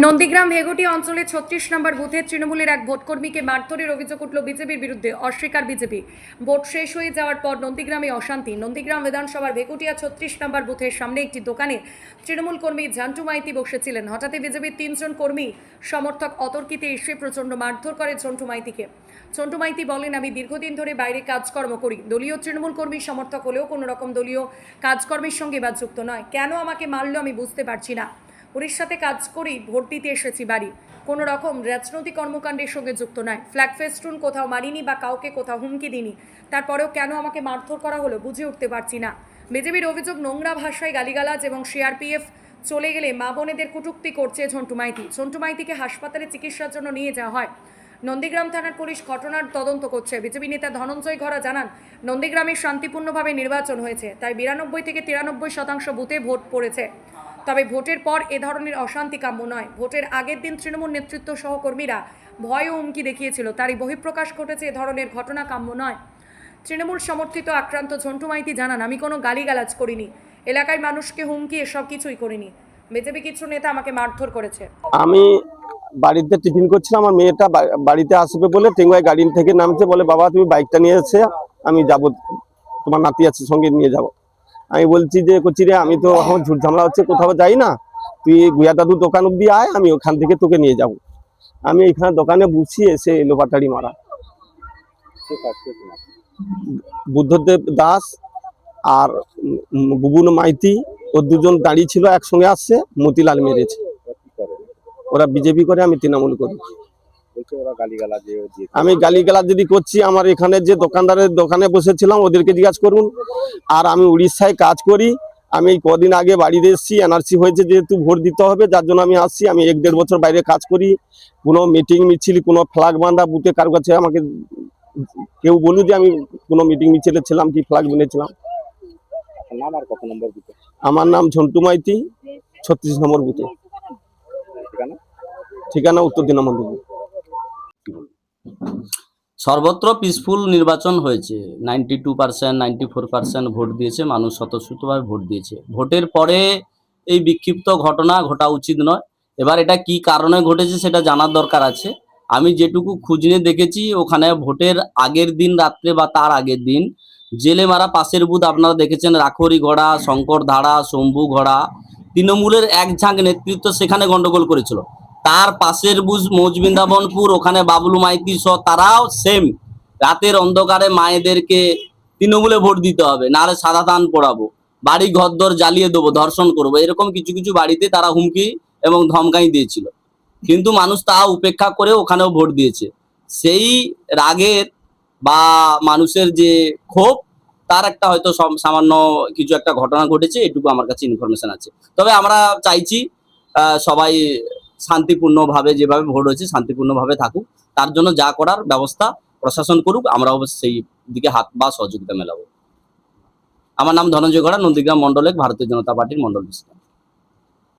নন্দীগ্রাম ভেগুটি অঞ্চলে ৩৬ নম্বর বুথে তৃণমূলের এক ভোটকর্মীকে মারধরের অভিযোগ উঠল বিজেপির বিরুদ্ধে। অস্বীকার বিজেপি। ভোট শেষ হয়ে যাওয়ার পর নন্দীগ্রামে অশান্তি। নন্দীগ্রাম বিধানসভার ভেগুটিয়া ৩৬ নম্বর বুথের সামনে একটি দোকানে তৃণমূল কর্মী ঝান্টু মাইতি বসেছিলেন। হঠাৎই বিজেপির ৩ জন কর্মী সমর্থক অতর্কিতে এসে প্রচণ্ড মারধর করে ঝন্টু মাইতিকে। ঝন্টু মাইতি বলেন, আমি দীর্ঘদিন ধরে বাইরে কাজকর্ম করি, দলীয় তৃণমূল কর্মী সমর্থক হলেও কোনো রকম দলীয় কাজকর্মের সঙ্গে বা যুক্ত নয়। কেন আমাকে মারলো আমি বুঝতে পারছি না। ওর সাথে কাজ করেই ভোট দিতে এসেছি বাড়ি, কোনো রকম রাজনৈতিক কর্মকাণ্ডের সঙ্গে যুক্ত নয়। ফ্ল্যাগ ফেস্টুন কোথাও মারিনি বা কাউকে কোথাও হুমকি দিইনি, তারপরেও কেন আমাকে মারধর করা হলো বুঝে উঠতে পারছি না। বিজেপির অভিযোগ, নোংরা ভাষায় গালিগালাজ এবং সিআরপিএফ চলে গেলে মা বোনেদের কটূক্তি করছে ঝন্টু মাইতি। ঝন্টু মাইতিকে হাসপাতালে চিকিৎসার জন্য নিয়ে যাওয়া হয়। নন্দীগ্রাম থানার পুলিশ ঘটনার তদন্ত করছে। বিজেপি নেতা ধনঞ্জয় ঘরা জানান, নন্দীগ্রামে শান্তিপূর্ণভাবে নির্বাচন হয়েছে, তাই 92 থেকে 93% বুথে ভোট পড়েছে। তবে ভোটের পর এ ধরনের অশান্তি কাম্য নয়। ভোটের আগের দিন তৃণমূল নেতৃত্ব সহকর্মীরা ভয় ও হুমকি দেখিয়েছিল, তারই বহিঃপ্রকাশ ঘটেছে। এ ধরনের ঘটনা কাম্য নয়। তৃণমূল সমর্থিত আক্রান্ত ঝন্টু মাইতি জানান, আমি কোনো গালিগালাজ করিনি, এলাকায় মানুষকে হুমকি এসব কিছুই করিনি। বিজেপি কিছু নেতা আমাকে মারধর করেছে। আমি বাড়িতে টিফিন করছিলাম, আমার মেয়েটা বাড়িতে আসবে বলে টেঙ্গুয়ায় গাড়ি থেকে নামছে, বলে বাবা তুমি বাইকটা নিয়ে এসে আমি যাব, তোমার নাতি আছে সঙ্গে নিয়ে যাব। আমি বলছি যে কচি রে, আমি তো এখন ঝুট ঝামেলা হচ্ছে, কোথাও যাই না, তুই গুয়া দাদু দোকান অব্দি আয়, আমি ওখান থেকে তোকে নিয়ে যাব। আমি এখানে দোকানে বসি, এসে এলো বাটারি মারা। বুদ্ধদেব দাস আর বুবুন মাইতি, ও দুজন দাঁড়িয়ে ছিল, একসঙ্গে আসছে, মতিলাল মেরেছে। ওরা বিজেপি করে, আমি তৃণমূল করি। আমি গালিগালাজ যদি করছি, আমার এখানে যে দোকানদারের দোকানে বসেছিলাম ওদেরকে জিজ্ঞাসা করুন। আর আমি উড়িষ্যায় কাজ করি, আমি এই কদিন আগে বাড়িতে এসেছি, এনআরসি হয়েছে যেহেতু ভোট দিতে হবে, যার জন্য আমি আসছি। আমি 1-1.5 বছর বাইরে কাজ করি, কোনো মিটিং মিছিল, কোনো ফ্ল্যাগ বাঁধা বুথে কারো কাছে আমাকে কেউ বলুন যে আমি কোনো মিটিং মিছিলে ছিলাম কি ফ্ল্যাগ বানিয়েছিলাম। আমার নাম ঝন্টু মাইতি, 36 নম্বর বুথে। ঠিকানা উত্তর দিনাজপুর। সর্বত্র পিসফুল নির্বাচন হয়েছে। 92% 94% ভোট দিয়েছে, মানুষ স্বতঃস্ফূর্তভাবে ভোট দিয়েছে। ভোটের পরে এই বিক্ষিপ্ত ঘটনা ঘটা উচিত নয়। এবার এটা কি কারণে ঘটেছে সেটা জানার দরকার আছে। আমি যেটুকু খুঁজ নিয়ে দেখেছি, ওখানে ভোটের আগের দিন রাত্রে বা তার আগের দিন জেলে মারা পাশের বুথ আপনারা দেখেছেন, রাখরি ঘোড়া, শঙ্কর ধাড়া, শম্ভু ঘোড়া, তৃণমূলের এক ঝাঁক নেতৃত্ব সেখানে গন্ডগোল করেছিল। তার পাশের বুথ মৌজবৃন্দাবনপুর, ওখানে বাবলু মাইতি সহ তারাও সেম, রাতের অন্ধকারে মায়েদেরকে তৃণমূলে ভোট দিতে হবে, নাহলে সাদা দান পড়াবো, বাড়ি ঘরদর জ্বালিয়ে দেবো, ধর্ষণ করবো, এরকম কিছু কিছু বাড়িতে তারা হুমকি এবং ধমকাই দিয়েছিল। কিন্তু মানুষ তা উপেক্ষা করে ওখানেও ভোট দিয়েছে। সেই রাগের বা মানুষের যে ক্ষোভ, তার একটা হয়তো সামান্য কিছু একটা ঘটনা ঘটেছে, এটুকু আমার কাছে ইনফরমেশন আছে। তবে আমরা চাইছি সবাই শান্তিপূর্ণভাবে, যেভাবে ভোট হয়েছে শান্তিপূর্ণভাবে থাকুক, তার জন্য যা করার ব্যবস্থা প্রশাসন করুক, আমরা অবশ্যই সেই দিকে হাত বা সহযোগিতা মেলাবো। আমার নাম ধনঞ্জয় ঘোড়া, নন্দীগ্রাম মন্ডল 1 ভারতীয় জনতা পার্টির মন্ডল প্রেসিডেন্ট।